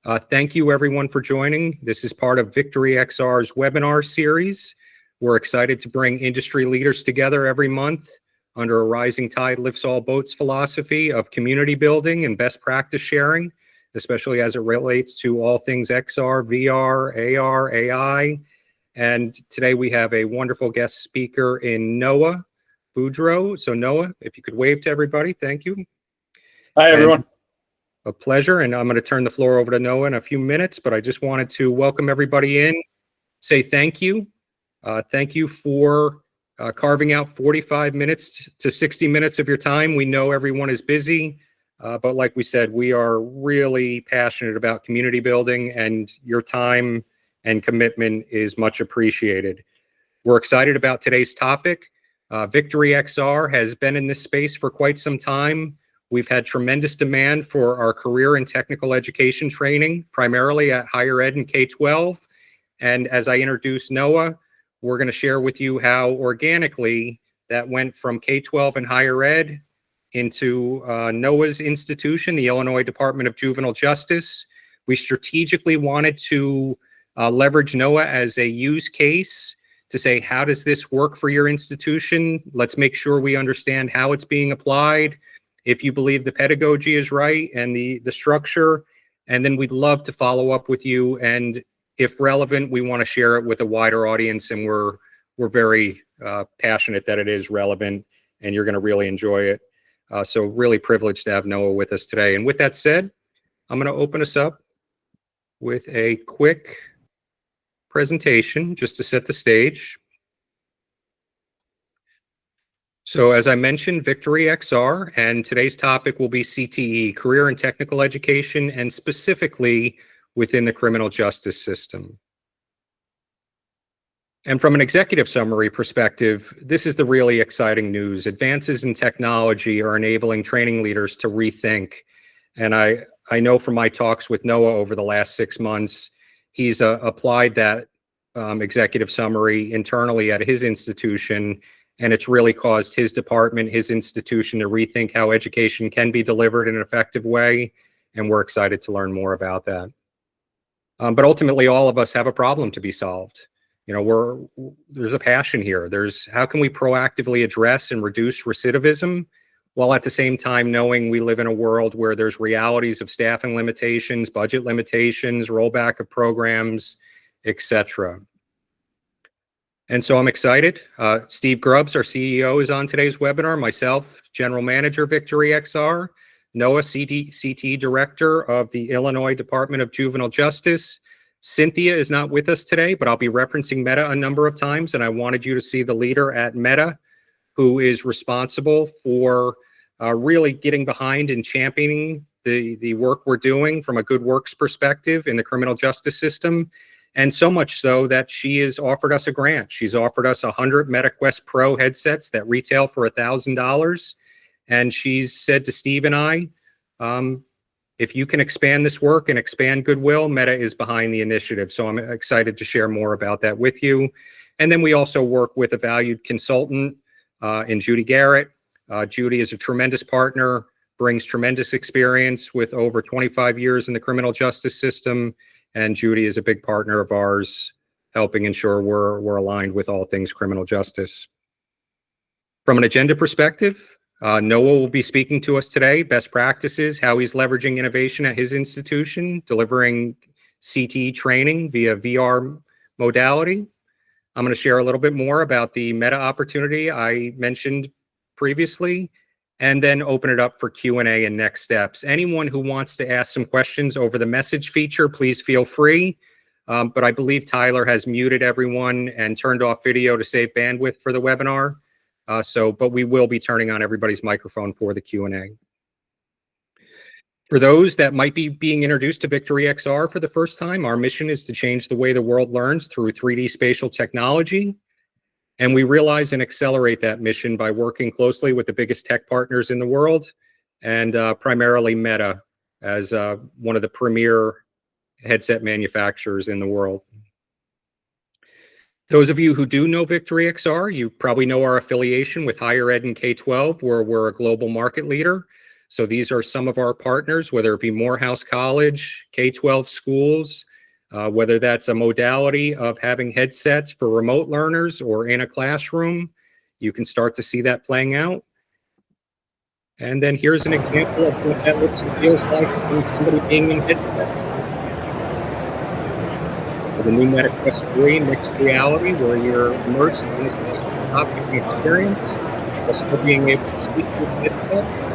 Thank you everyone for joining. This is part of Victory XR's webinar series. We're excited to bring industry leaders together every month under a rising tide lifts all boats philosophy of community building and best practice sharing, especially as it relates to all things XR, VR, AR, AI. And today we have a wonderful guest speaker in Noah Boudreau. So Noah, if you could wave to everybody, thank you. Hi, everyone. A pleasure, and I'm going to turn the floor over to Noah in a few minutes, but I just wanted to welcome everybody in, say thank you. Thank you for carving out 45 minutes to 60 minutes of your time. We know everyone is busy, but like we said, we are really passionate about community building, and your time and commitment is much appreciated. We're excited about today's topic. Victory XR has been in this space for quite some time. We've had tremendous demand for our career and technical education training, primarily at higher ed and K-12. And as I introduce Noah, we're going to share with you how organically that went from K-12 and higher ed into Noah's institution, the Illinois Department of Juvenile Justice. We strategically wanted to leverage Noah as a use case to say, how does this work for your institution? Let's make sure we understand how it's being applied, if you believe the pedagogy is right and the structure, and then we'd love to follow up with you. And if relevant, we want to share it with a wider audience, and we're very passionate that it is relevant and you're going to really enjoy it. So really privileged to have Noah with us today. And with that said, I'm going to open us up with a quick presentation just to set the stage. So as I mentioned, Victory XR, and today's topic will be CTE, Career and Technical Education, and specifically within the criminal justice system. And from an executive summary perspective, this is the really exciting news. Advances in technology are enabling training leaders to rethink. And I know from my talks with Noah over the last 6 months, he's applied that executive summary internally at his institution, and it's really caused his department, his institution, to rethink how education can be delivered in an effective way, and we're excited to learn more about that. But ultimately, all of us have a problem to be solved. You know, there's a passion here. There's how can we proactively address and reduce recidivism, while at the same time knowing we live in a world where there's realities of staffing limitations, budget limitations, rollback of programs, etc. And so I'm excited. Steve Grubbs, our CEO, is on today's webinar. Myself, General Manager, Victory XR. Noah, CTE Director of the Illinois Department of Juvenile Justice. Cynthia is not with us today, but I'll be referencing Meta a number of times, and I wanted you to see the leader at Meta, who is responsible for really getting behind and championing the work we're doing from a good works perspective in the criminal justice system. And so much so that she has offered us a grant. She's offered us 100 MetaQuest Pro headsets that retail for $1,000. And she's said to Steve and I, if you can expand this work and expand goodwill, Meta is behind the initiative. So I'm excited to share more about that with you. And then we also work with a valued consultant in Judy Garrett. Judy is a tremendous partner, brings tremendous experience with over 25 years in the criminal justice system. And Judy is a big partner of ours, helping ensure we're aligned with all things criminal justice. From an agenda perspective, Noah will be speaking to us today, best practices, how he's leveraging innovation at his institution, delivering CTE training via VR modality. I'm going to share a little bit more about the Meta opportunity I mentioned previously, and then open it up for Q&A and next steps. Anyone who wants to ask some questions over the message feature, please feel free. But I believe Tyler has muted everyone and turned off video to save bandwidth for the webinar. But we will be turning on everybody's microphone for the Q&A. For those that might be being introduced to Victory XR for the first time, our mission is to change the way the world learns through 3D spatial technology. And we realize and accelerate that mission by working closely with the biggest tech partners in the world, and primarily Meta as one of the premier headset manufacturers in the world. Those of you who do know Victory XR, you probably know our affiliation with higher ed and K-12, where we're a global market leader. So these are some of our partners, whether it be Morehouse College, K-12 schools, whether that's a modality of having headsets for remote learners or in a classroom. You can start to see that playing out. And then here's an example of what that looks and feels like with somebody being in headset. The new Meta Quest 3 mixed reality, where you're immersed in a specific topic and experience, while still being able to speak with the headset.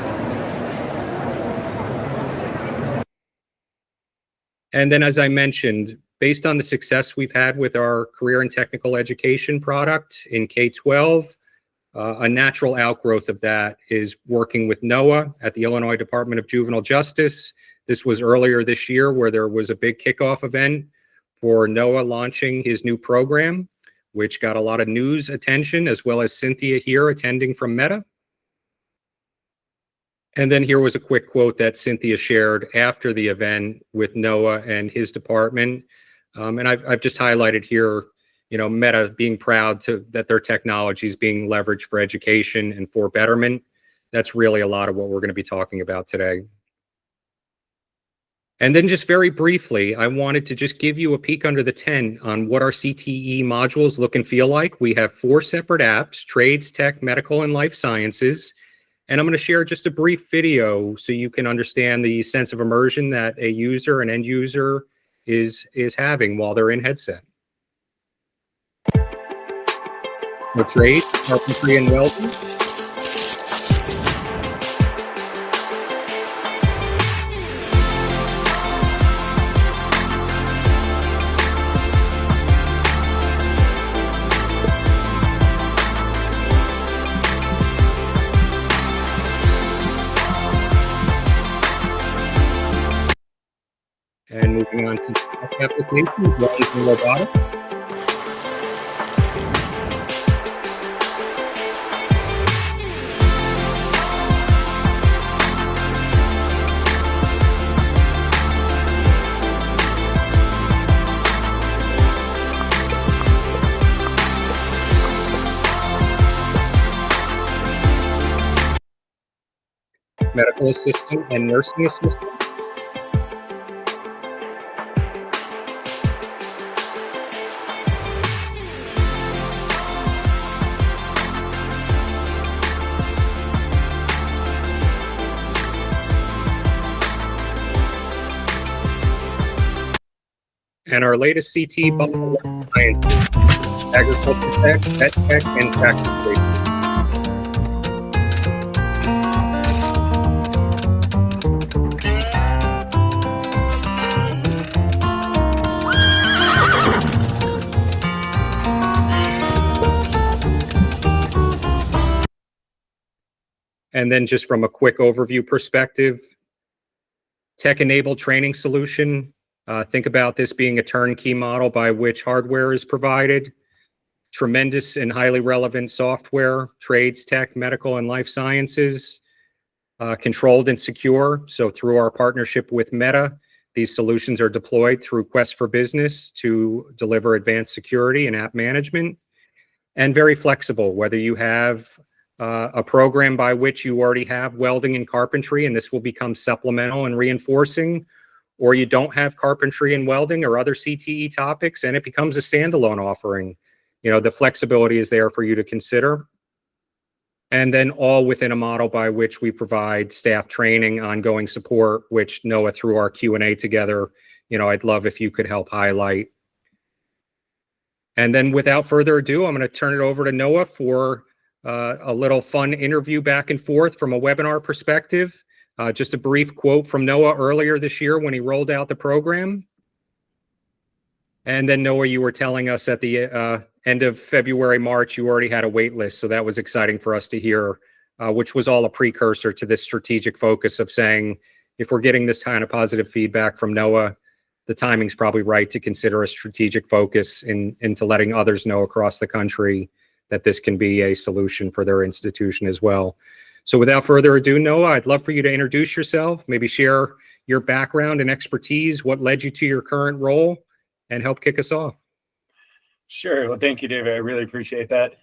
And then, as I mentioned, based on the success we've had with our career and technical education product in K-12, a natural outgrowth of that is working with NOAA at the Illinois Department of Juvenile Justice. This was earlier this year, where there was a big kickoff event for NOAA launching his new program, which got a lot of news attention, as well as Cynthia here attending from Meta. And then here was a quick quote that Cynthia shared after the event with NOAA and his department. And I've just highlighted here, Meta being proud that their technology is being leveraged for education and for betterment. That's really a lot of what we're going to be talking about today. And then just very briefly, I wanted to just give you a peek under the tent on what our CTE modules look and feel like. We have 4 separate apps: trades, tech, medical, and life sciences. And I'm going to share just a brief video so you can understand the sense of immersion that a user, an end user, is having while they're in headset. For trade, carpentry, and welding. And moving on to applications, welding and robotics. Medical assistant and nursing assistant. And our latest CTE bundle of science, agriculture tech, pet tech, and tractor safety. And then just from a quick overview perspective, tech-enabled training solution. Think about this being a turnkey model by which hardware is provided. Tremendous and highly relevant software, trades, tech, medical, and life sciences. Controlled and secure. So through our partnership with Meta, these solutions are deployed through Quest for Business to deliver advanced security and app management. And very flexible, whether you have a program by which you already have welding and carpentry, and this will become supplemental and reinforcing, or you don't have carpentry and welding or other CTE topics, and it becomes a standalone offering. The flexibility is there for you to consider. And then all within a model by which we provide staff training, ongoing support, which Noah, through our Q&A together, I'd love if you could help highlight. And then without further ado, I'm going to turn it over to Noah for a little fun interview back and forth from a webinar perspective. Just a brief quote from Noah earlier this year when he rolled out the program. And then Noah, you were telling us at the end of February, March, you already had a wait list. So that was exciting for us to hear, which was all a precursor to this strategic focus of saying, if we're getting this kind of positive feedback from Noah, the timing's probably right to consider a strategic focus into letting others know across the country that this can be a solution for their institution as well. So without further ado, Noah, I'd love for you to introduce yourself, maybe share your background and expertise, what led you to your current role, and help kick us off. Sure. Well, thank you, David. I really appreciate that.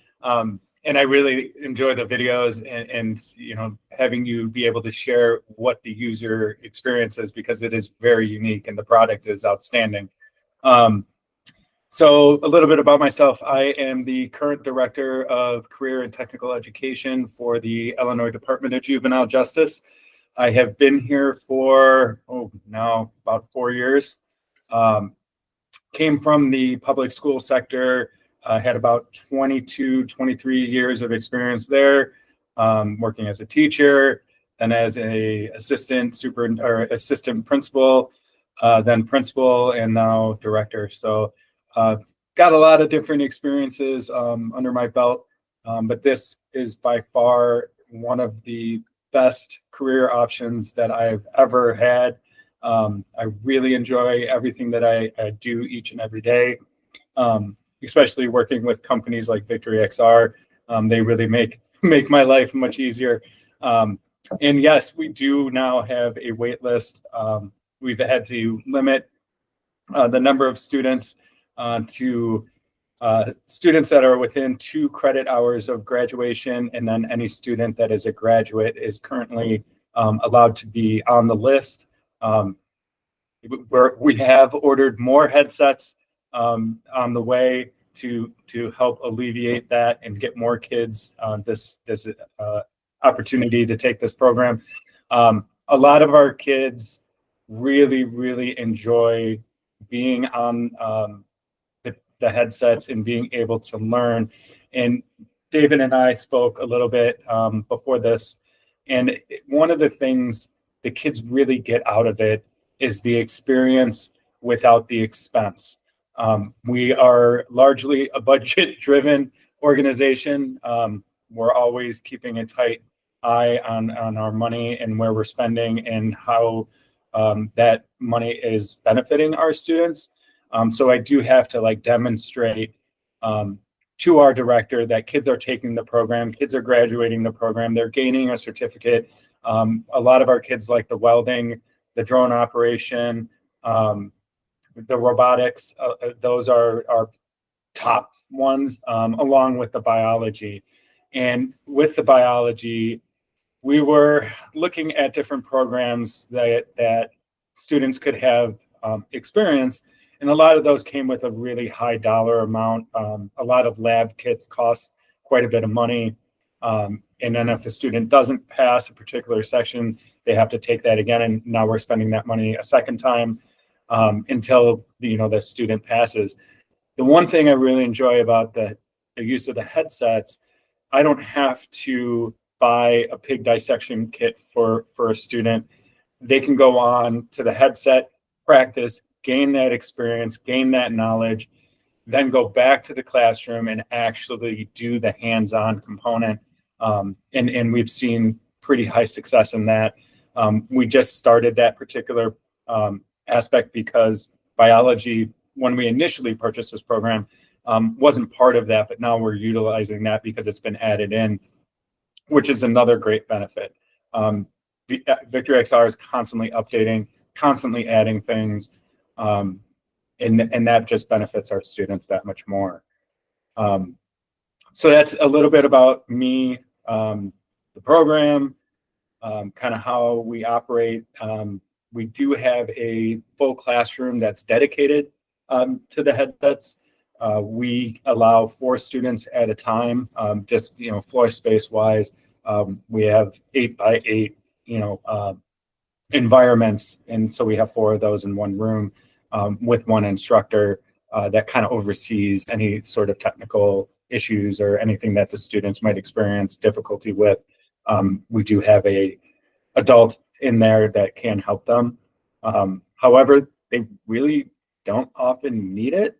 and I really enjoy the videos and having you be able to share what the user experience is, because it is very unique and the product is outstanding. So a little bit about myself. I am the current director of career and technical education for the Illinois Department of Juvenile Justice. I have been here for now about 4 years. Came from the public school sector. Had about 23 years of experience there, working as a teacher, then as a assistant principal, then principal, and now director. So got a lot of different experiences under my belt, but this is by far one of the best career options that I've ever had. I really enjoy everything that I do each and every day, especially working with companies like Victory XR. They really make my life much easier. And yes, we do now have a wait list. We've had to limit the number of students to students that are within 2 credit hours of graduation, and then any student that is a graduate is currently allowed to be on the list. We have ordered more headsets on the way to help alleviate that and get more kids this opportunity to take this program. A lot of our kids really enjoy being on the headsets and being able to learn. And David and I spoke a little bit before this, and one of the things the kids really get out of it is the experience without the expense. We are largely a budget-driven organization. We're always keeping a tight eye on our money and where we're spending and how that money is benefiting our students. So I do have to demonstrate to our director that kids are taking the program, kids are graduating the program, they're gaining a certificate. A lot of our kids like the welding, the drone operation, the robotics, those are our top ones, along with the biology. And with the biology, we were looking at different programs that students could have experience. And a lot of those came with a really high dollar amount. A lot of lab kits cost quite a bit of money. And then if a student doesn't pass a particular section, they have to take that again. And now we're spending that money a second time until the student passes. The one thing I really enjoy about the use of the headsets, I don't have to buy a pig dissection kit for a student. They can go on to the headset, practice, gain that experience, gain that knowledge, then go back to the classroom and actually do the hands-on component. And we've seen pretty high success in that. We just started that particular aspect because biology, when we initially purchased this program, wasn't part of that, but now we're utilizing that because it's been added in, which is another great benefit. Victory XR is constantly updating, constantly adding things, and that just benefits our students that much more. So that's a little bit about me, the program, kind of how we operate. We do have a full classroom that's dedicated to the headsets. We allow 4 students at a time, just floor space wise. We have 8 by 8 environments, and so we have 4 of those in one room with one instructor that kind of oversees any sort of technical issues or anything that the students might experience difficulty with. We do have a adult in there that can help them. However, they really don't often need it,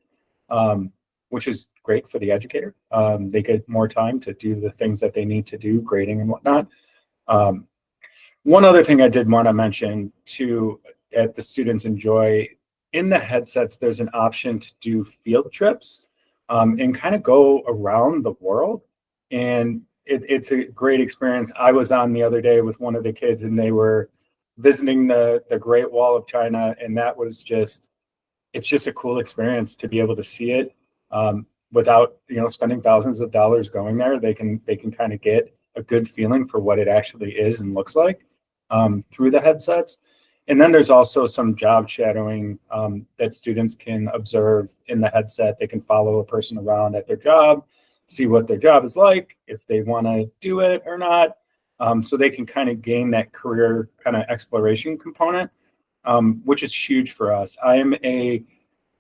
which is great for the educator. They get more time to do the things that they need to do, grading and whatnot. One other thing I did want to mention too, that the students enjoy, in the headsets, there's an option to do field trips and kind of go around the world. And it's a great experience. I was on the other day with one of the kids, and they were visiting the Great Wall of China, and that was it's just a cool experience to be able to see it. without, spending thousands of dollars going there. They can kind of get a good feeling for what it actually is and looks like through the headsets. And then there's also some job shadowing that students can observe in the headset. They can follow a person around at their job, see what their job is like, if they want to do it or not. So they can kind of gain that career kind of exploration component, which is huge for us. I am a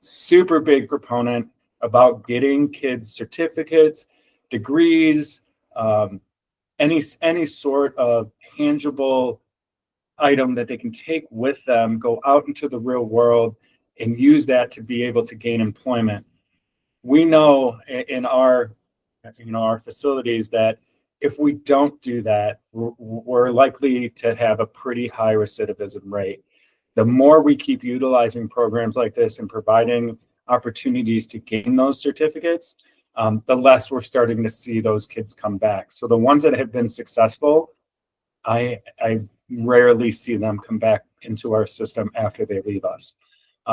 super big proponent about getting kids certificates, degrees, any sort of tangible item that they can take with them, go out into the real world, and use that to be able to gain employment. We know in our facilities that if we don't do that, we're likely to have a pretty high recidivism rate. The more we keep utilizing programs like this and providing opportunities to gain those certificates, the less we're starting to see those kids come back. So the ones that have been successful, I rarely see them come back into our system after they leave us,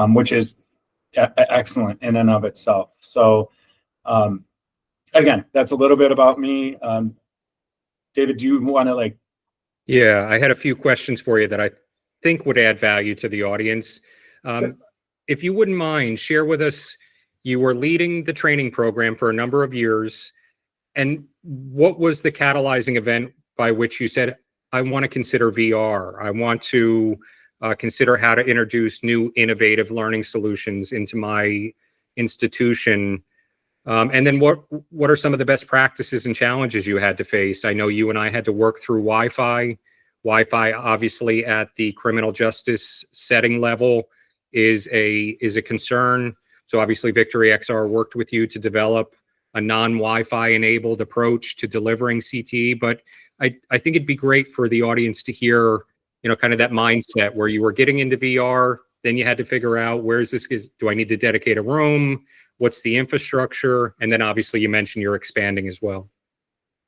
which is excellent in and of itself. So again, that's a little bit about me. David, do you want to Yeah, I had a few questions for you that I think would add value to the audience. Sure. If you wouldn't mind, share with us, you were leading the training program for a number of years, and what was the catalyzing event by which you said, I want to consider VR. I want to consider how to introduce new innovative learning solutions into my institution. And then what are some of the best practices and challenges you had to face? I know you and I had to work through Wi-Fi. Wi-Fi, obviously, at the criminal justice setting level is a concern. So obviously, Victory XR worked with you to develop a non-Wi-Fi enabled approach to delivering CTE. But I think it'd be great for the audience to hear, kind of that mindset where you were getting into VR, then you had to figure out, where's this? Do I need to dedicate a room? What's the infrastructure? And then obviously you mentioned you're expanding as well.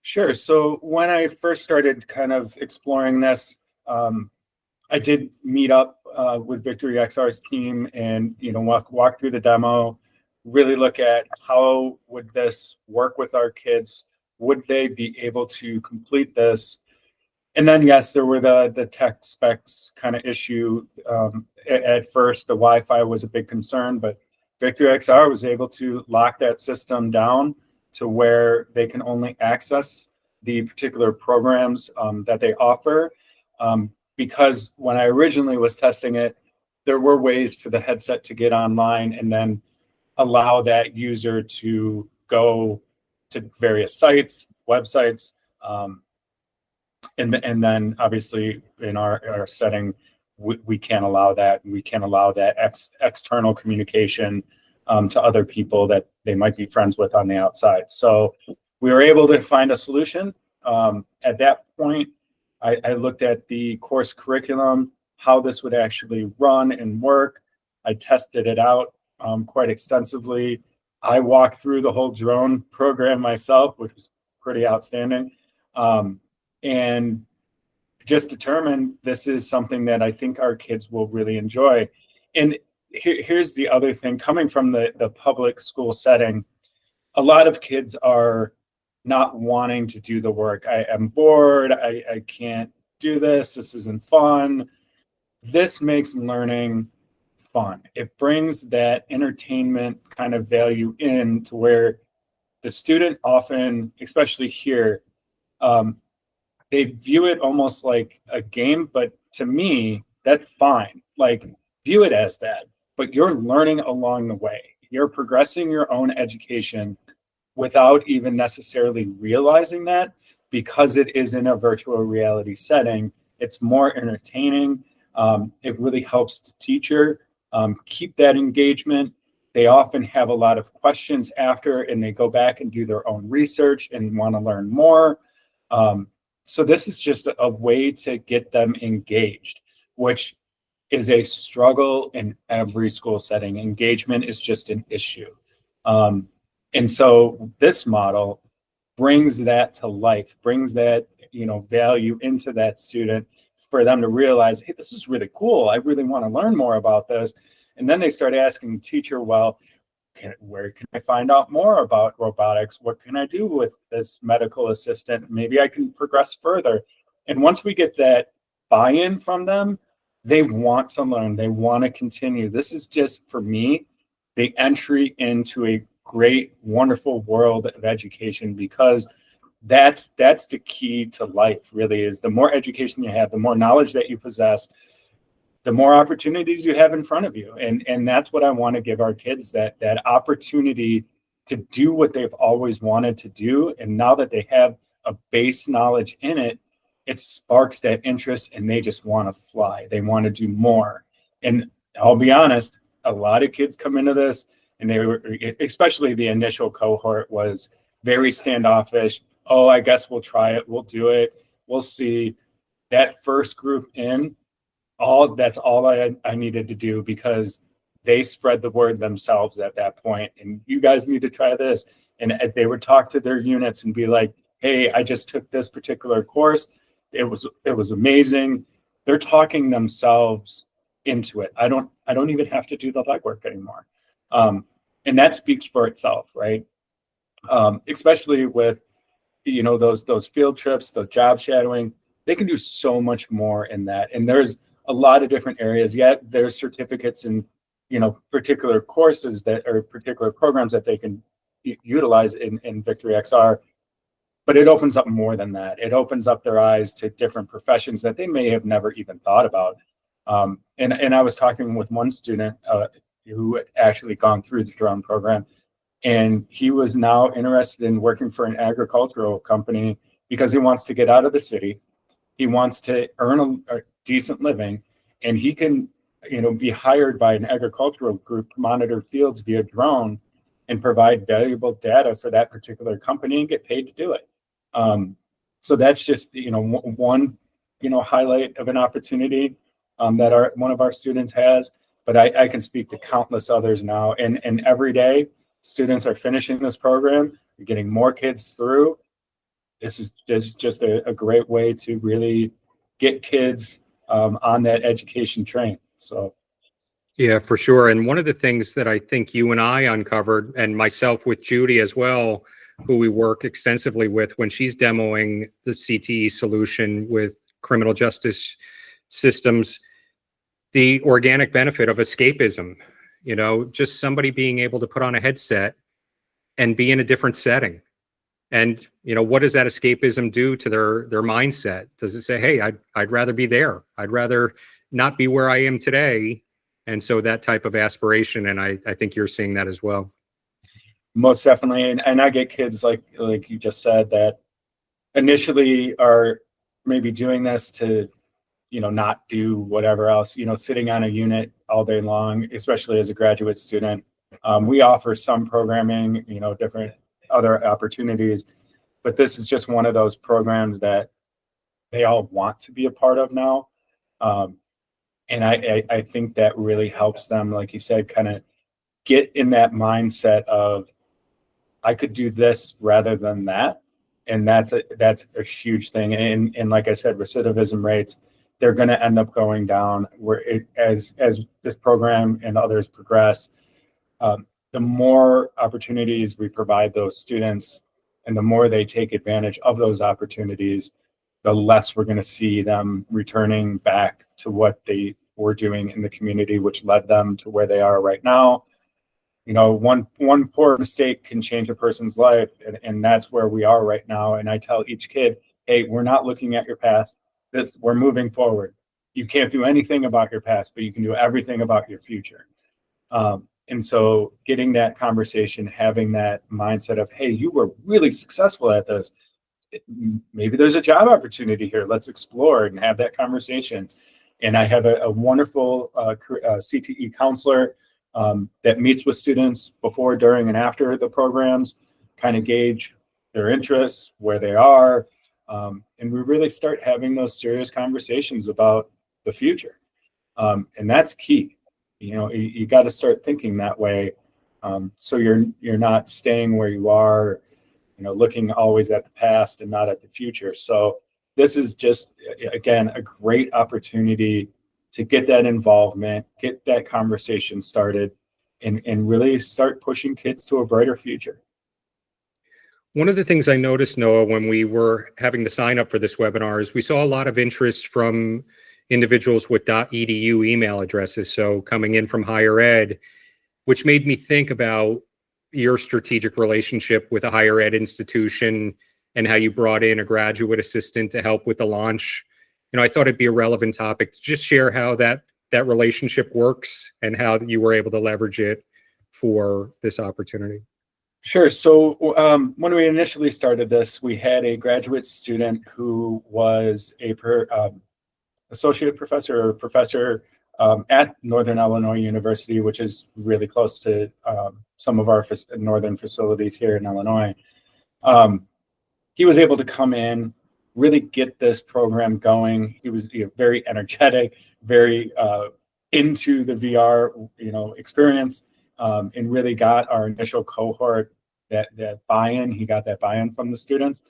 Sure. So when I first started kind of exploring this, I did meet up with Victory XR's team and, walk through the demo, really look at how would this work with our kids? Would they be able to complete this? And then, yes, there were the tech specs kind of issue. At first, the Wi-Fi was a big concern, but Victory XR was able to lock that system down to where they can only access the particular programs that they offer. Because when I originally was testing it, there were ways for the headset to get online and then allow that user to go to various sites, websites, and then obviously in our setting, we can't allow that. We can't allow that external communication to other people that they might be friends with on the outside. So we were able to find a solution. At that point, I looked at the course curriculum, how this would actually run and work. I tested it out quite extensively. I walked through the whole drone program myself, which was pretty outstanding. And just determined this is something that I think our kids will really enjoy. And here's the other thing, coming from the public school setting, a lot of kids are not wanting to do the work. I am bored. I can't do this. This isn't fun. This makes learning fun. It brings that entertainment kind of value in to where the student often, especially here, they view it almost like a game, but to me, that's fine. View it as that, but you're learning along the way. You're progressing your own education without even necessarily realizing that, because it is in a virtual reality setting. It's more entertaining. It really helps the teacher keep that engagement. They often have a lot of questions after, and they go back and do their own research and want to learn more. So this is just a way to get them engaged, which is a struggle in every school setting. Engagement is just an issue. And so this model brings that to life, brings that, value into that student for them to realize, hey, this is really cool. I really want to learn more about this. And then they start asking the teacher, well, where can I find out more about robotics? What can I do with this medical assistant? Maybe I can progress further. And once we get that buy-in from them, they want to learn. They want to continue. This is just, for me, the entry into a great, wonderful world of education, because that's the key to life, really, is the more education you have, the more knowledge that you possess, the more opportunities you have in front of you. And that's what I want to give our kids, that opportunity to do what they've always wanted to do. And now that they have a base knowledge in it, it sparks that interest, and they just want to fly. They want to do more. And I'll be honest, a lot of kids come into this, and they were, especially the initial cohort, was very standoffish. Oh, I guess we'll try it. We'll do it. We'll see. That first group in, that's all I needed to do, because they spread the word themselves at that point. And you guys need to try this. And they would talk to their units and be like, hey, I just took this particular course. It was amazing. They're talking themselves into it. I don't even have to do the legwork anymore. And that speaks for itself, right? Especially with, those field trips, the job shadowing, they can do so much more in that. And there's a lot of different areas. Yet there's certificates in, particular courses that are particular programs that they can utilize in Victory XR. But it opens up more than that. It opens up their eyes to different professions that they may have never even thought about. And I was talking with one student who had actually gone through the drone program, and he was now interested in working for an agricultural company because he wants to get out of the city. He wants to earn a decent living, and he can, be hired by an agricultural group to monitor fields via drone and provide valuable data for that particular company and get paid to do it. So that's just, one, highlight of an opportunity that one of our students has. But I can speak to countless others now. And every day, students are finishing this program, we're getting more kids through. This is just a great way to really get kids on that education train. So. Yeah, for sure. And one of the things that I think you and I uncovered, and myself with Judy as well, who we work extensively with when she's demoing the CTE solution with criminal justice systems, the organic benefit of escapism, just somebody being able to put on a headset and be in a different setting. And, what does that escapism do to their mindset? Does it say, hey, I'd rather be there. I'd rather not be where I am today. And so that type of aspiration, and I think you're seeing that as well. Most definitely. And I get kids like you just said, that initially are maybe doing this to, not do whatever else, sitting on a unit all day long, especially as a graduate student. We offer some programming, different other opportunities, but this is just one of those programs that they all want to be a part of now. And I think that really helps them, like you said, kind of get in that mindset of, I could do this rather than that. And that's a huge thing. And like I said, recidivism rates, they're going to end up going down as this program and others progress. The more opportunities we provide those students and the more they take advantage of those opportunities, the less we're going to see them returning back to what they were doing in the community, which led them to where they are right now. One poor mistake can change a person's life, and that's where we are right now. And I tell each kid, hey, we're not looking at your past. We're moving forward. You can't do anything about your past, but you can do everything about your future. And so getting that conversation, having that mindset of, hey, you were really successful at this. Maybe there's a job opportunity here. Let's explore and have that conversation. And I have a wonderful CTE counselor that meets with students before, during, and after the programs, kind of gauge their interests, where they are. And we really start having those serious conversations about the future. And that's key. You got to start thinking that way. So you're not staying where you are, looking always at the past and not at the future. So this is just, again, a great opportunity to get that involvement, get that conversation started. and really start pushing kids to a brighter future. One of the things I noticed, Noah, when we were having to sign up for this webinar is we saw a lot of interest from individuals with .edu email addresses, so coming in from higher ed, which made me think about your strategic relationship with a higher ed institution and how you brought in a graduate assistant to help with the launch. I thought it'd be a relevant topic to just share how that relationship works and how you were able to leverage it for this opportunity. Sure. So when we initially started this, we had a graduate student who was a associate professor or professor at Northern Illinois University, which is really close to some of our northern facilities here in Illinois. He was able to come in, really get this program going. He was very energetic, very into the VR experience, and really got our initial cohort that buy-in. He got that buy-in from the students,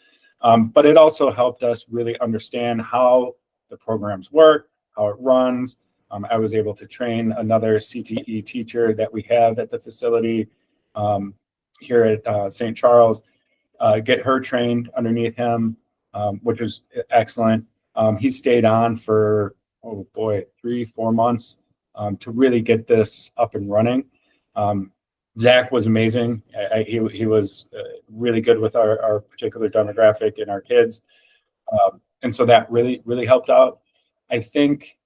but it also helped us really understand how the programs work, how it runs. I was able to train another CTE teacher that we have at the facility here at St. Charles, get her trained underneath him, which was excellent. He stayed on for, 3-4 months to really get this up and running. Zach was amazing. He was really good with our particular demographic and our kids. And so that really helped out. I think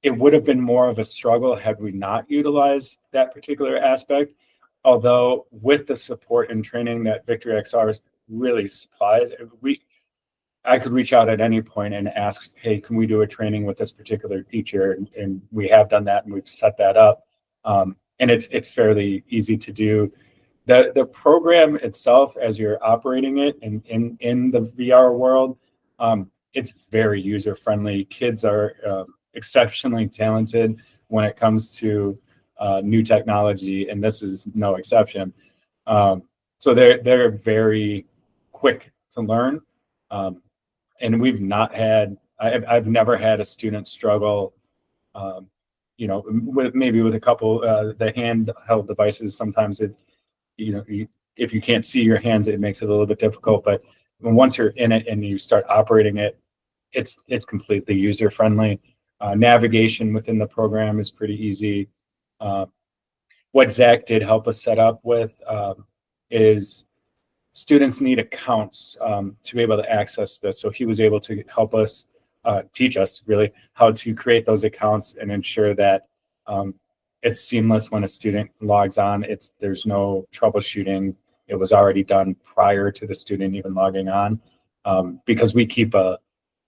it would have been more of a struggle had we not utilized that particular aspect. Although with the support and training that Victory XR really supplies, I could reach out at any point and ask, hey, can we do a training with this particular teacher? And we have done that, and we've set that up. And it's fairly easy to do. The program itself, as you're operating it in the VR world, it's very user friendly. Kids are exceptionally talented when it comes to new technology, and this is no exception. So they're very quick to learn, and we've not had. I've never had a student struggle. With a couple the handheld devices. Sometimes if you can't see your hands, it makes it a little bit difficult. But once you're in it and you start operating it, it's completely user friendly. Navigation within the program is pretty easy. What Zach did help us set up with is students need accounts to be able to access this. So he was able to help us teach us really how to create those accounts and ensure that it's seamless when a student logs on. There's no troubleshooting. It was already done prior to the student even logging on, because we keep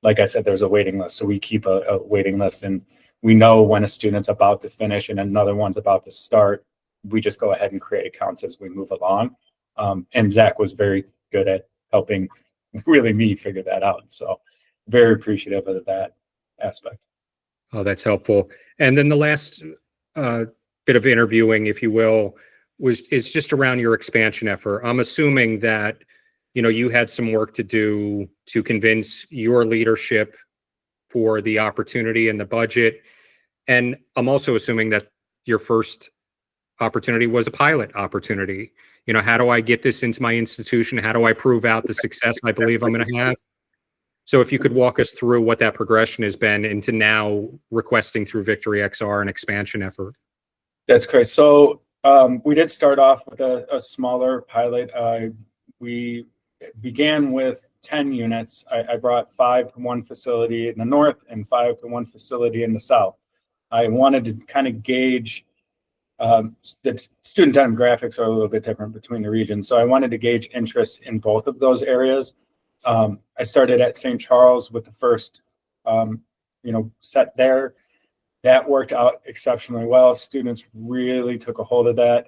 like I said, there's a waiting list. So we keep a waiting list, and we know when a student's about to finish and another one's about to start. We just go ahead and create accounts as we move along. And Zach was very good at helping really me figure that out. So very appreciative of that aspect. Oh, that's helpful. And then the last bit of interviewing, if you will, is just around your expansion effort. I'm assuming that, you had some work to do to convince your leadership for the opportunity and the budget. And I'm also assuming that your first opportunity was a pilot opportunity. How do I get this into my institution? How do I prove out the success I believe I'm going to have? So if you could walk us through what that progression has been into now requesting through Victory XR an expansion effort. That's great. So we did start off with a smaller pilot. We began with 10 units. I brought 5 to one facility in the north and 5 to one facility in the south. I wanted to kind of gauge the student demographics are a little bit different between the regions. So I wanted to gauge interest in both of those areas. I started at St. Charles with the first, set there. That worked out exceptionally well. Students really took a hold of that.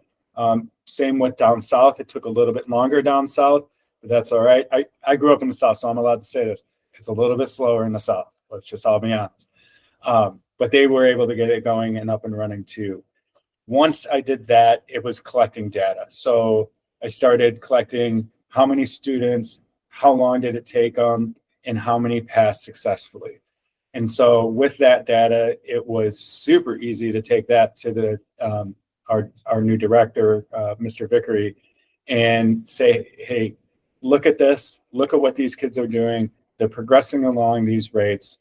Same with down south. It took a little bit longer down south, but that's all right. I grew up in the south, so I'm allowed to say this. It's a little bit slower in the south. Let's just all be honest. But they were able to get it going and up and running too. Once I did that, it was collecting data. So I started collecting how many students, how long did it take them, and how many passed successfully. And so with that data, it was super easy to take that to the our new director, Mr. Vickery, and say, hey, look at this, look at what these kids are doing. They're progressing along these rates.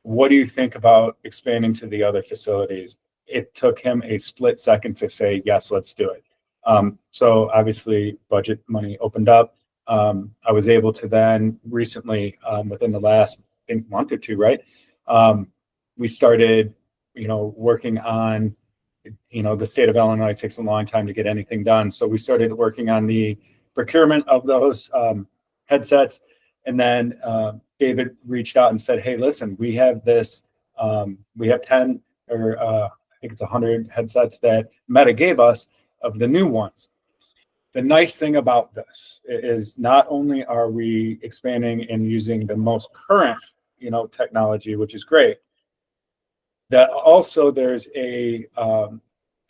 What do you think about expanding to the other facilities? It took him a split second to say, yes, let's do it. So obviously budget money opened up. I was able to then recently, within the last, I think, month or two, right? We started, working on, the state of Illinois takes a long time to get anything done. So we started working on the procurement of those headsets. And then David reached out and said, hey, listen, we have this, we have 10 or I think it's 100 headsets that Meta gave us of the new ones. The nice thing about this is not only are we expanding and using the most current, technology, which is great, that also there's a,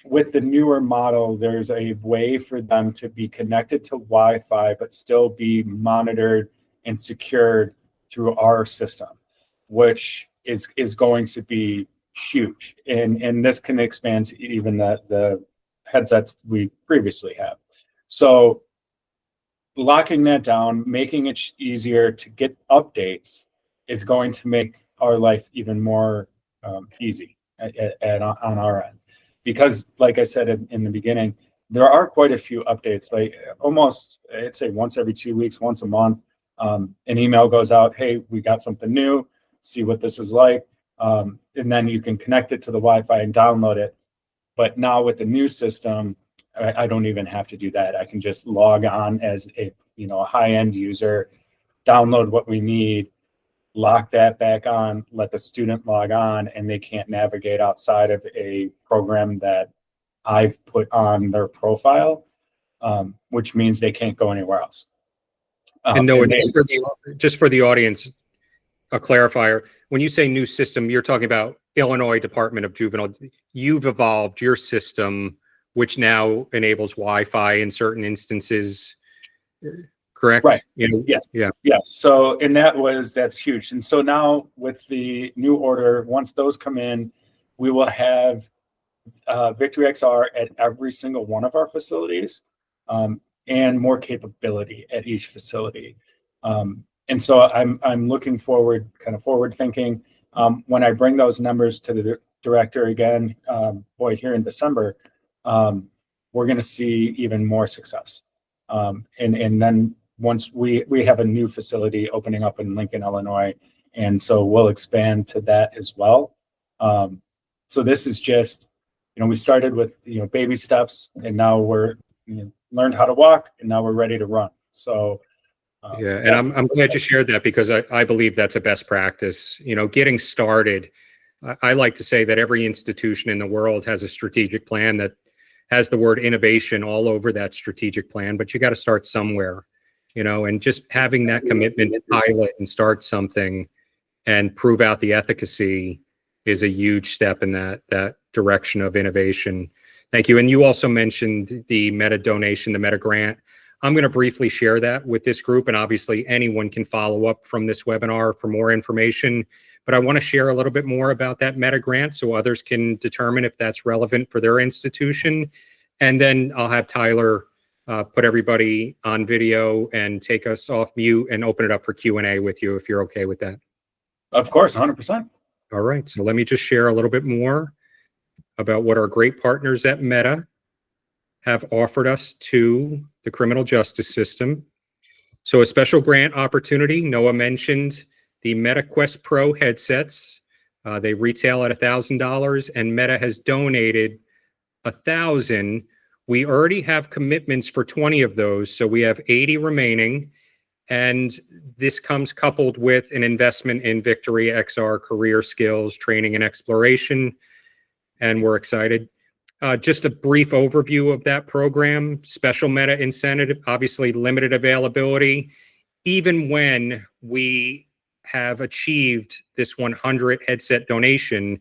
with the newer model, there's a way for them to be connected to Wi-Fi, but still be monitored and secured through our system, which is going to be huge. And this can expand to even the headsets we previously have. So locking that down, making it easier to get updates is going to make our life even more easy on our end. Because like I said in the beginning, there are quite a few updates, like almost, I'd say once every 2 weeks, once a month, an email goes out, hey, we got something new, see what this is like. And then you can connect it to the Wi-Fi and download it. But now with the new system, I don't even have to do that. I can just log on as a high-end user, download what we need, lock that back on, let the student log on, and they can't navigate outside of a program that I've put on their profile, which means they can't go anywhere else. And Noah, just for the audience, a clarifier. When you say new system, you're talking about Illinois Department of Juvenile. You've evolved your system, which now enables Wi-Fi in certain instances, correct? Right. Yes. Yeah. Yes. So, and that's huge. And so now with the new order, once those come in, we will have Victory XR at every single one of our facilities, and more capability at each facility. And so I'm looking forward, kind of forward thinking. When I bring those numbers to the director again, here in December, we're going to see even more success. And then once we have a new facility opening up in Lincoln, Illinois, and so we'll expand to that as well. So this is just, we started with, baby steps, and now we're learned how to walk, and now we're ready to run. So yeah, and I'm glad you shared that, because I believe that's a best practice. Getting started, I like to say that every institution in the world has a strategic plan that has the word innovation all over that strategic plan, but you got to start somewhere, and just having that commitment to pilot and start something and prove out the efficacy is a huge step in that direction of innovation. Thank you. And you also mentioned the Meta donation, the Meta grant. I'm going to briefly share that with this group, and obviously anyone can follow up from this webinar for more information, but I want to share a little bit more about that Meta grant so others can determine if that's relevant for their institution. And then I'll have Tyler put everybody on video and take us off mute and open it up for Q&A with you, if you're okay with that. Of course, 100%. All right, so let me just share a little bit more about what our great partners at Meta have offered us to the criminal justice system. So a special grant opportunity. Noah mentioned the Meta Quest Pro headsets. They retail at $1,000, and Meta has donated 1,000. We already have commitments for 20 of those, so we have 80 remaining. And this comes coupled with an investment in Victory XR career skills, training, and exploration. And we're excited. Just a brief overview of that program. Special Meta incentive, obviously limited availability. Even when we have achieved this 100 headset donation,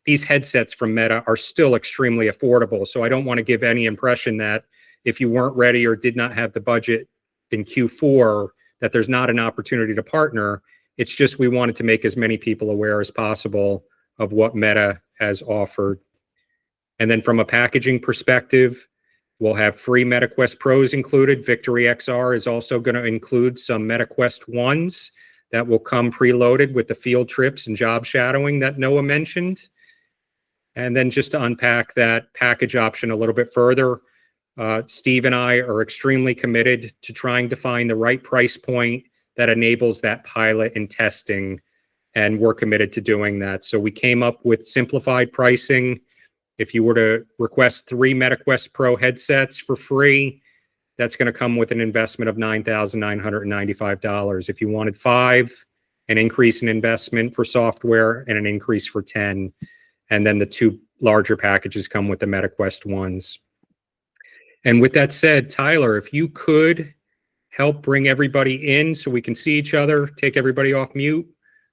these headsets from Meta are still extremely affordable. So I don't want to give any impression that if you weren't ready or did not have the budget in Q4, that there's not an opportunity to partner. It's just we wanted to make as many people aware as possible of what Meta has offered. And then from a packaging perspective, we'll have free MetaQuest Pros included. Victory XR is also going to include some MetaQuest 1s that will come preloaded with the field trips and job shadowing that Noah mentioned. And then just to unpack that package option a little bit further, Steve and I are extremely committed to trying to find the right price point that enables that pilot and testing, and we're committed to doing that. So we came up with simplified pricing. If you were to request 3 MetaQuest Pro headsets for free, that's going to come with an investment of $9,995. If you wanted 5, an increase in investment for software and an increase for 10. And then the 2 larger packages come with the MetaQuest 1s. And with that said, Tyler, if you could help bring everybody in so we can see each other, take everybody off mute,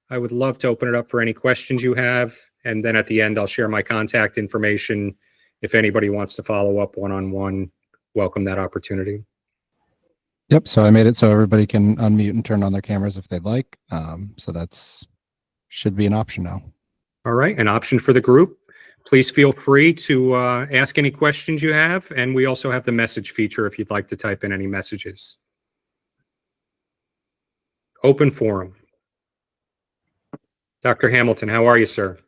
I would love to open it up for any questions you have. And then at the end, I'll share my contact information. If anybody wants to follow up one-on-one, welcome that opportunity. Yep. So I made it so everybody can unmute and turn on their cameras if they'd like. So that's should be an option now. All right. An option for the group. Please feel free to ask any questions you have. And we also have the message feature if you'd like to type in any messages. Open forum. Dr. Hamilton, how are you, sir?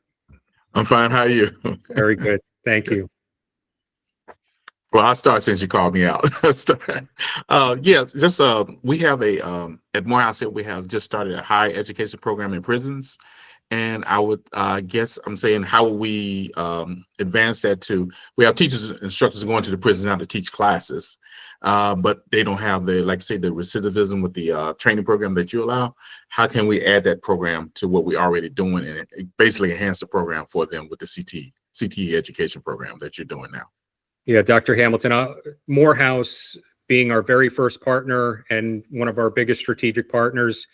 I'm fine. How are you? Very good. Thank you. Well, I'll start since you called me out. We have at Morehouse, we have just started a higher education program in prisons. And I would guess I'm saying, how will we advance that we have teachers and instructors going to the prisons now to teach classes, but they don't have the recidivism with the training program that you allow. How can we add that program to what we're already doing and basically enhance the program for them with the CTE education program that you're doing now? Yeah, Dr. Hamilton, Morehouse being our very first partner and one of our biggest strategic partners,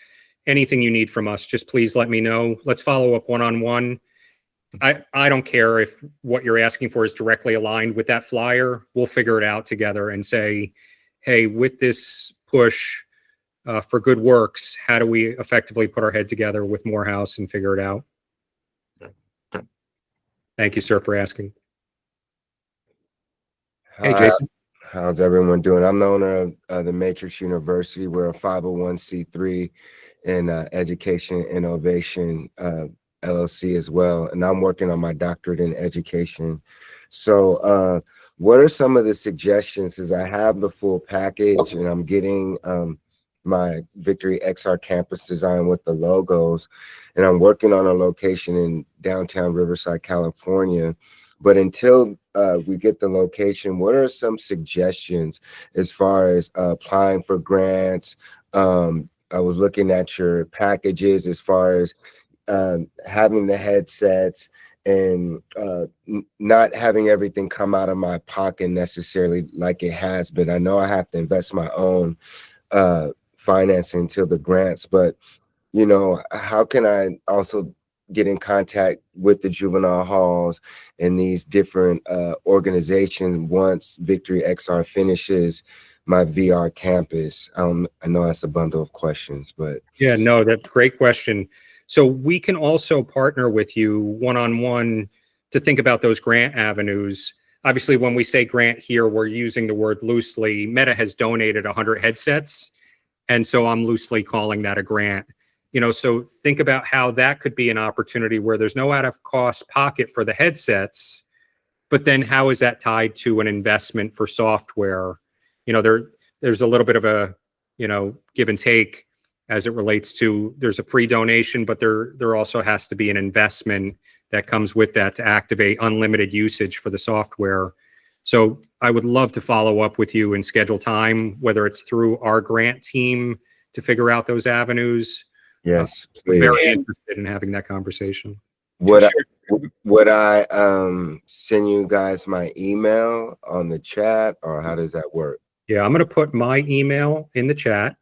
anything you need from us, just please let me know. Let's follow up one-on-one. I don't care if what you're asking for is directly aligned with that flyer. We'll figure it out together and say, hey, with this push for good works, how do we effectively put our head together with Morehouse and figure it out? Okay. Thank you, sir, for asking. Hey, Hi, Jason. how's everyone doing? I'm the owner of the Matrix University. We're a 501c3 in education innovation LLC as well, and I'm working on my doctorate in education. So what are some of the suggestions? As I have the full package and I'm getting my Victory XR campus design with the logos, and I'm working on a location in downtown Riverside, California. But until we get the location, what are some suggestions as far as applying for grants? I was looking at your packages as far as having the headsets and not having everything come out of my pocket necessarily like it has been. I know I have to invest my own financing till the grants, but you know, how can I also get in contact with the juvenile halls and these different organizations once Victory XR finishes my VR campus? I know that's a bundle of questions, but yeah, no, that's a great question. So we can also partner with you one-on-one to think about those grant avenues. Obviously, when we say grant here, we're using the word loosely. Meta has donated 100 headsets, and so I'm loosely calling that a grant. You know, so think about how that could be an opportunity where there's no out-of-cost pocket for the headsets, but then how is that tied to an investment for software? You know, there's a little bit of a, you know, give and take as it relates to, there's a free donation, but there also has to be an investment that comes with that to activate unlimited usage for the software. So I would love to follow up with you and schedule time, whether it's through our grant team to figure out those avenues. yes, please. Very interested in having that conversation. Would I send you guys my email on the chat, or how does that work? Yeah, I'm going to put my email in the chat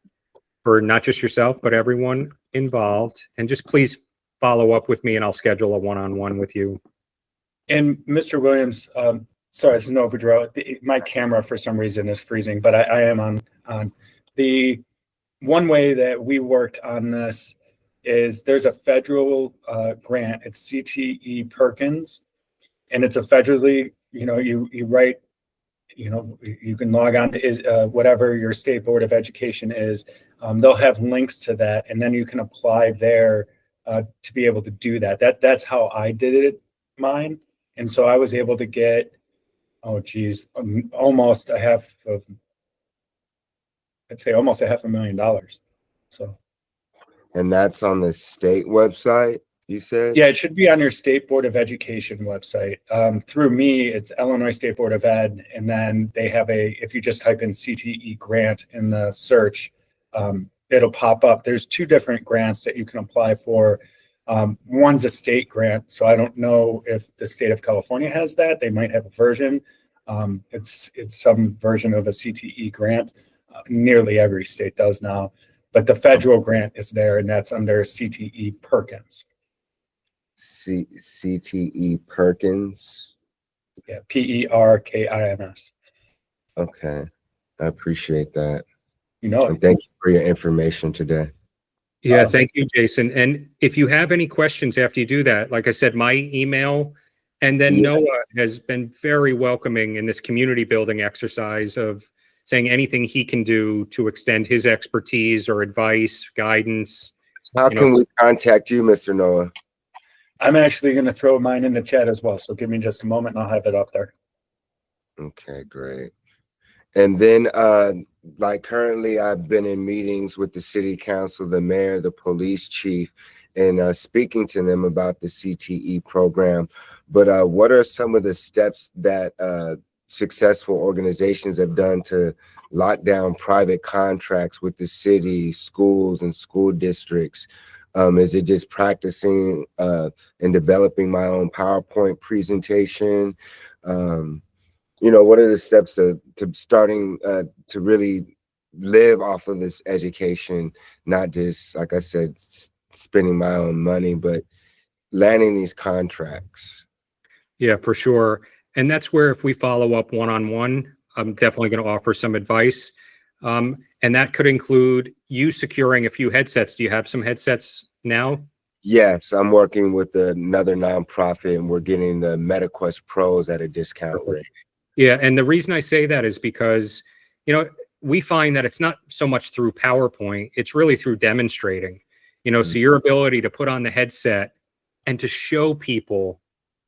for not just yourself, but everyone involved. And just please follow up with me and I'll schedule a one-on-one with you. And Mr. Williams, sorry, it's no Boudreau. My camera for some reason is freezing, but I am on. The one way that we worked on this is there's a federal grant. It's CTE Perkins, and it's a federally you write, you can log on to whatever your state board of education is. They'll have links to that, and then you can apply there to be able to do that. That's how I did it, mine. And so I was able to get, almost I'd say almost $500,000. So. And that's on the state website, you said? Yeah, it should be on your State Board of Education website. Through me, it's Illinois State Board of Ed, and then they have if you just type in CTE grant in the search, it'll pop up. There's 2 different grants that you can apply for. One's a state grant, so I don't know if the state of California has that. They might have a version. It's some version of a CTE grant. Nearly every state does now. But the federal grant is there, and that's under CTE Perkins. CTE Perkins? Yeah, PERKINS. Okay. I appreciate that. And thank you for your information today. Yeah, thank you, Jason. And if you have any questions after you do that, like I said, my email, and then Noah has been very welcoming in this community building exercise of saying anything he can do to extend his expertise or advice, guidance. How can we contact you, Mr. Noah? I'm actually going to throw mine in the chat as well. So give me just a moment and I'll have it up there. Okay, great. And then like currently I've been in meetings with the city council, the mayor, the police chief, and speaking to them about the CTE program. But what are some of the steps that successful organizations have done to lock down private contracts with the city, schools, and school districts? Is it just practicing and developing my own PowerPoint presentation? What are the steps to starting to really live off of this education, not just, like I said, spending my own money, but landing these contracts? Yeah, for sure. And that's where if we follow up one-on-one, I'm definitely going to offer some advice. And that could include you securing a few headsets. Do you have some headsets now? Yes, I'm working with another nonprofit, and we're getting the MetaQuest Pros at a discount rate. Yeah, and the reason I say that is because, we find that it's not so much through PowerPoint, it's really through demonstrating, so your ability to put on the headset and to show people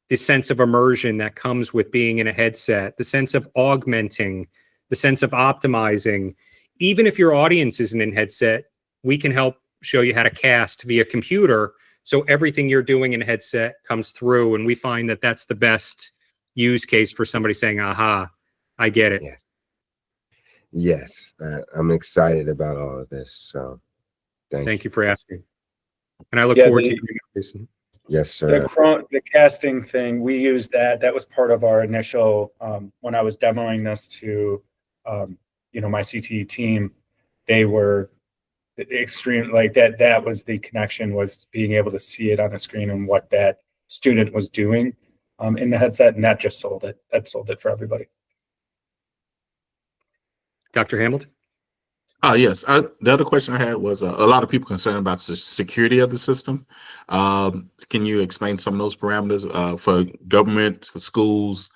the sense of immersion that comes with being in a headset, the sense of augmenting, the sense of optimizing. Even if your audience isn't in headset, we can help show you how to cast via computer. So everything you're doing in a headset comes through. And we find that that's the best use case for somebody saying, aha, I get it. Yes. I'm excited about all of this. So thank you for asking. And I look forward to you, Jason. Yes, sir. The casting thing, we used that. That was part of our initial, when I was demoing this to, my CTE team, they were extreme, like that was the connection, was being able to see it on the screen and what that student was doing in the headset. And that just sold it. That sold it for everybody. Dr. Hamilton? Yes. The other question I had was a lot of people concerned about the security of the system. Can you explain some of those parameters for government, for schools,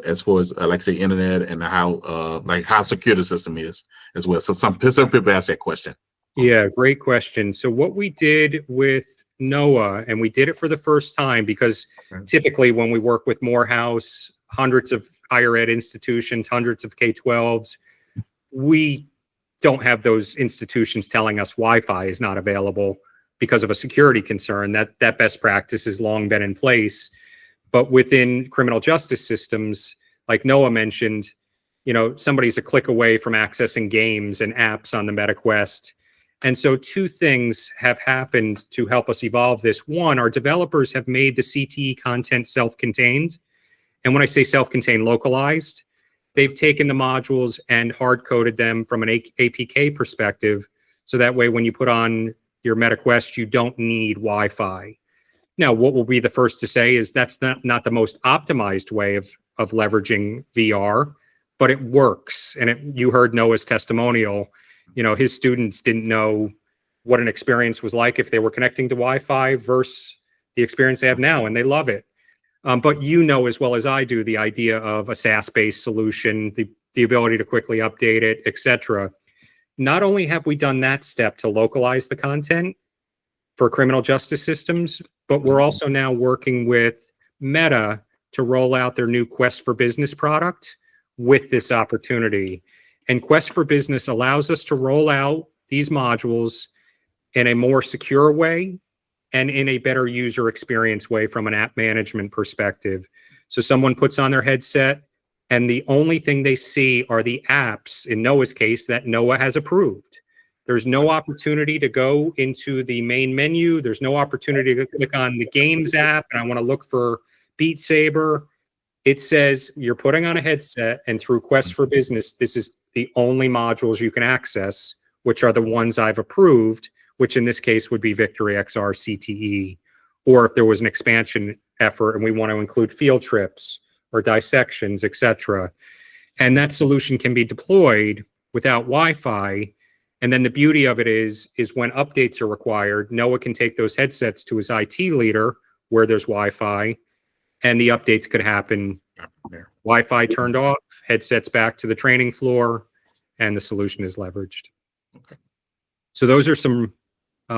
as far as like say internet, and how secure the system is as well? So some people ask that question. Yeah, great question. So what we did with Noah, and we did it for the first time because typically when we work with Morehouse, hundreds of higher ed institutions, hundreds of K-12s, we don't have those institutions telling us Wi-Fi is not available because of a security concern. That best practice has long been in place. But within criminal justice systems, like Noah mentioned, somebody's a click away from accessing games and apps on the MetaQuest. And so 2 things have happened to help us evolve this. One, our developers have made the CTE content self-contained. And when I say self-contained, localized, they've taken the modules and hard-coded them from an APK perspective. So that way, when you put on your MetaQuest, you don't need Wi-Fi. Now, what we'll be the first to say is that's not the most optimized way of leveraging VR, but it works. And you heard Noah's testimonial. His students didn't know what an experience was like if they were connecting to Wi-Fi versus the experience they have now, and they love it. But you know as well as I do the idea of a SaaS-based solution, the ability to quickly update it, etc. Not only have we done that step to localize the content for criminal justice systems, but we're also now working with Meta to roll out their new Quest for Business product with this opportunity. And Quest for Business allows us to roll out these modules in a more secure way and in a better user experience way from an app management perspective. So someone puts on their headset and the only thing they see are the apps, in Noah's case, that Noah has approved. There's no opportunity to go into the main menu. There's no opportunity to click on the Games app and I want to look for Beat Saber. It says you're putting on a headset and through Quest for Business, this is the only modules you can access, which are the ones I've approved, which in this case would be Victory XR CTE. Or if there was an expansion effort and we want to include field trips or dissections, etc. And that solution can be deployed without Wi-Fi. And then the beauty of it is when updates are required, Noah can take those headsets to his IT leader where there's Wi-Fi, and the updates could happen there. Wi-Fi turned off, headsets back to the training floor, and the solution is leveraged. Okay. So those are some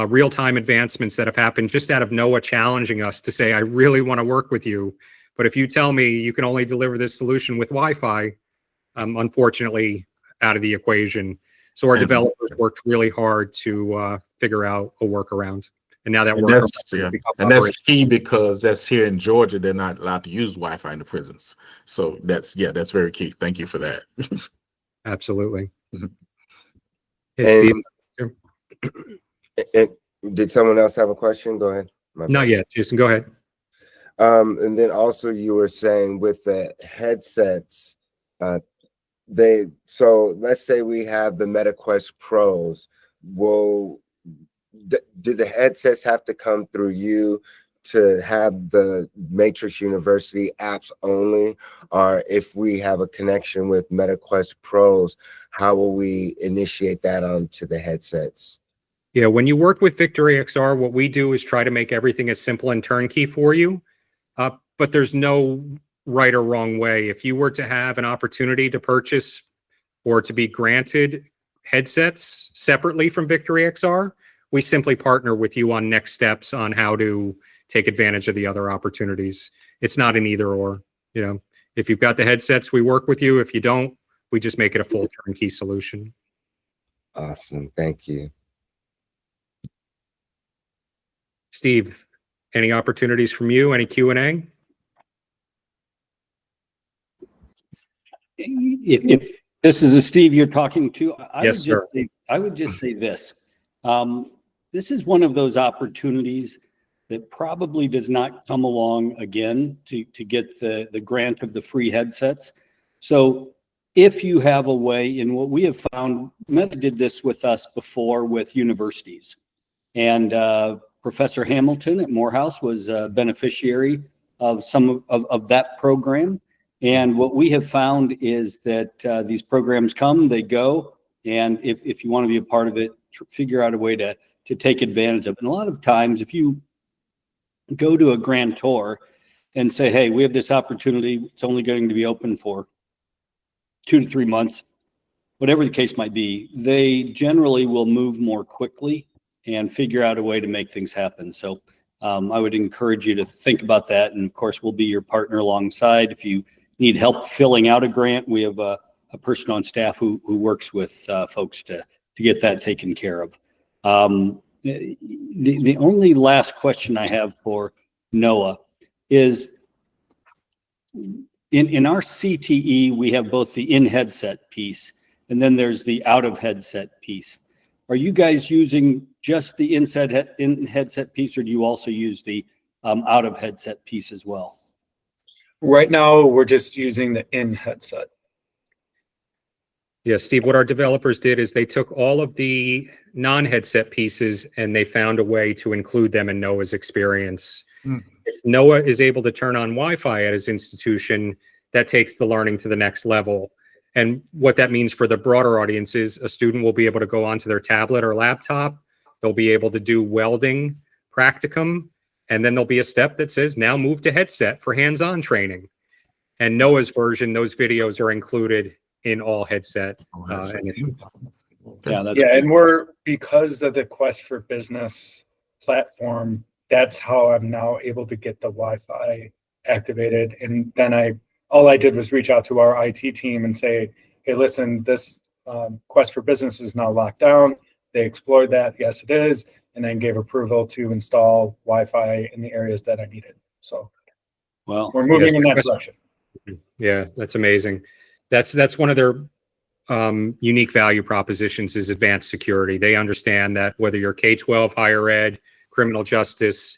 real-time advancements that have happened just out of Noah challenging us to say, I really want to work with you. But if you tell me you can only deliver this solution with Wi-Fi, unfortunately, out of the equation. So our developers worked really hard to figure out a workaround. And now that that's key because that's here in Georgia, they're not allowed to use Wi-Fi in the prisons. So that's very key. Thank you for that. Absolutely. Hey, Steve. Did someone else have a question? Go ahead. Not yet, Jason, go ahead. And then also you were saying with the headsets, so let's say we have the MetaQuest Pros. Do the headsets have to come through you to have the Matrix University apps only? Or if we have a connection with MetaQuest Pros, how will we initiate that onto the headsets? Yeah, when you work with Victory XR, what we do is try to make everything as simple and turnkey for you. But there's no right or wrong way. If you were to have an opportunity to purchase or to be granted headsets separately from Victory XR, we simply partner with you on next steps on how to take advantage of the other opportunities. It's not an either or. You know, if you've got the headsets, we work with you. If you don't, we just make it a full turnkey solution. Awesome. Thank you. Steve, any opportunities from you? Any Q&A? If this is a Steve you're talking to, Yes, sir. I would just say this. This is one of those opportunities that probably does not come along again to get the grant of the free headsets. So if you have a way, and what we have found, Meta did this with us before with universities. And Professor Hamilton at Morehouse was a beneficiary of some of that program. And what we have found is that these programs come, they go, and if you want to be a part of it, figure out a way to take advantage of it. And a lot of times, if you go to a grantor and say, hey, we have this opportunity, it's only going to be open for 2 to 3 months, whatever the case might be, they generally will move more quickly and figure out a way to make things happen. So I would encourage you to think about that. And of course, we'll be your partner alongside. If you need help filling out a grant, we have a person on staff who works with folks to get that taken care of. The only last question I have for Noah is, in our CTE, we have both the in-headset piece and then there's the out-of-headset piece. Are you guys using just the in-headset piece, or do you also use the out-of-headset piece as well? Right now, we're just using the in-headset. Yeah, Steve, what our developers did is they took all of the non-headset pieces and they found a way to include them in Noah's experience. If Noah is able to turn on Wi-Fi at his institution, that takes the learning to the next level. And what that means for the broader audience is a student will be able to go onto their tablet or laptop. They'll be able to do welding practicum, And then there'll be a step that says now move to headset for hands-on training. And Noah's version, those videos are included in all headset. Yeah, that's Yeah, and because of the Quest for Business platform, that's how I'm now able to get the Wi-Fi activated. And then all I did was reach out to our IT team and say, hey, listen, this Quest for Business is now locked down. They explored that. Yes, it is. And then gave approval to install Wi-Fi in the areas that I needed. So well, we're moving Yes, in that Quest- direction. Yeah, that's amazing. That's one of their unique value propositions is advanced security. They understand that whether you're K-12, higher ed, criminal justice,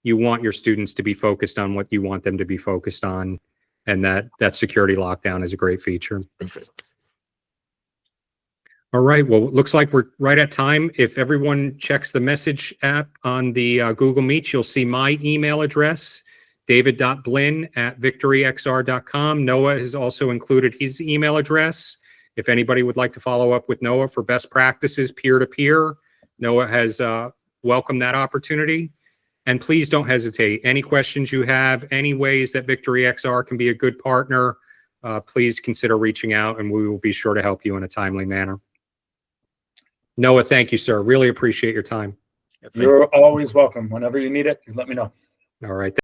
you want your students to be focused on what you want them to be focused on. And that security lockdown is a great feature. Perfect. All right. Well, it looks like we're right at time. If everyone checks the message app on the Google Meet, you'll see my email address, david.blinn@victoryxr.com. Noah has also included his email address. If anybody would like to follow up with Noah for best practices peer-to-peer, Noah has welcomed that opportunity. And please don't hesitate. Any questions you have, any ways that Victory XR can be a good partner, please consider reaching out and we will be sure to help you in a timely manner. Noah, thank you, sir. Really appreciate your time. You're always welcome. Whenever you need it, you let me know. All right.